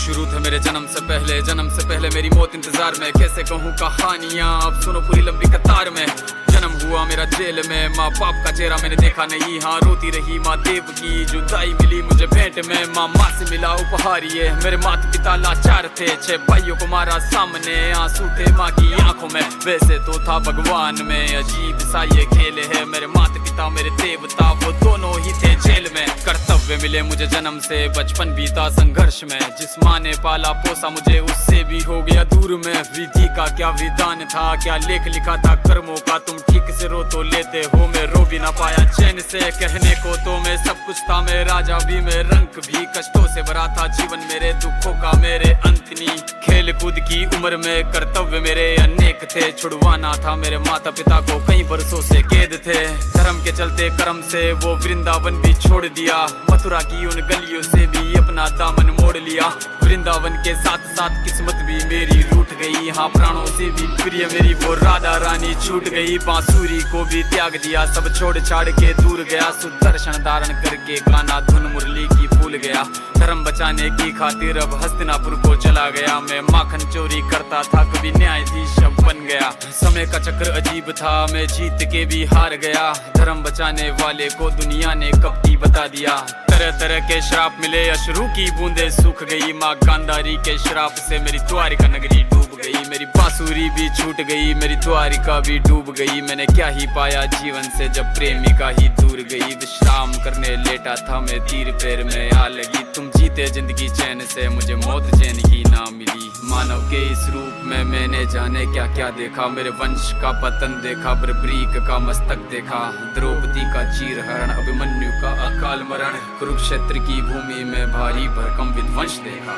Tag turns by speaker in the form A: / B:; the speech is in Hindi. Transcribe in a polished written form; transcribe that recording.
A: शुरू थे मेरे जन्म से पहले मेरी मौत इंतजार में। कैसे कहूँ कहानियाँ, अब सुनो पूरी लंबी कतार में। जन्म हुआ मेरा जेल में, माँ बाप का चेहरा मैंने देखा नहीं। हाँ रोती रही माँ देव की, जुदाई मिली मुझे भेंट में। माँ से मिला उपहार ये, मेरे माता पिता लाचार थे। 6 भाइयों को मारा सामने, आंसू थे माँ की आंखों में। वैसे तो था भगवान में, अजीब सा ये खेल है। मेरे माता पिता मेरे देवता, वो दोनों ही थे जेल में। कर्तव्य मिले मुझे जन्म से, बचपन बीता संघर्ष में। जिस माँ ने पाला पोसा मुझे, उससे भी हो गया दूर में। विधि का क्या विधान था, क्या लेख लिखा था कर्मों का। तुम ठीक से रो तो लेते हो, मैं रो भी ना पाया चैन से। कहने को तो मैं सब कुछ था, मैं राजा भी, मैं रंग भी। कष्टों से भरा था जीवन मेरे, दुखों का मेरे अंत नहीं। खेल कूद की उम्र में कर्तव्य मेरे अनेक थे। छुड़वाना था मेरे माता पिता को, कई बरसों से कैद थे। धर्म के चलते कर्म से वो वृंदावन भी छोड़ दिया। मथुरा की उन गलियों से भी अपना दामन मोड़ लिया। वृंदावन के साथ साथ किस्मत भी मेरी रूठ गई। हाँ प्राणों से भी प्रिय मेरी वो राधा रानी छूट गई। बांसुरी को भी त्याग दिया, सब छोड़ छाड़ के दूर गया। सुदर्शन धारण करके गाना धुन मुरली की भूल गया। धर्म बचाने की खातिर अब हस्तिनापुर को चला गया। मैं माखन चोरी करता था, कभी न्यायाधीश अब बन गया। समय का चक्र अजीब था, मैं जीत के भी हार गया। धर्म बचाने वाले को दुनिया ने कपटी बता दिया। तरह तरह के श्राप मिले, अश्रु की बूंदे सूख गई। माँ गांधारी के श्राप से मेरी द्वारिका नगरी डूब गई। मेरी बांसुरी भी छूट गई, मेरी द्वारिका भी डूब गई। मैंने क्या ही पाया जीवन से, जब प्रेमिका ही दूर गई। विश्राम करने लेटा था मैं, तीर पैर में आ लगी। तुम जीते जिंदगी चैन से, मुझे मौत चैन ही ना मिली। मानव के इस रूप में मैंने जाने क्या क्या देखा। मेरे वंश का पतन देखा, बर्बरीक का मस्तक देखा। द्रौपदी का चीर हरण, अभिमन्यु का अकाल मरण। कुरुक्षेत्र की भूमि में भारी भरकम विध्वंस देखा।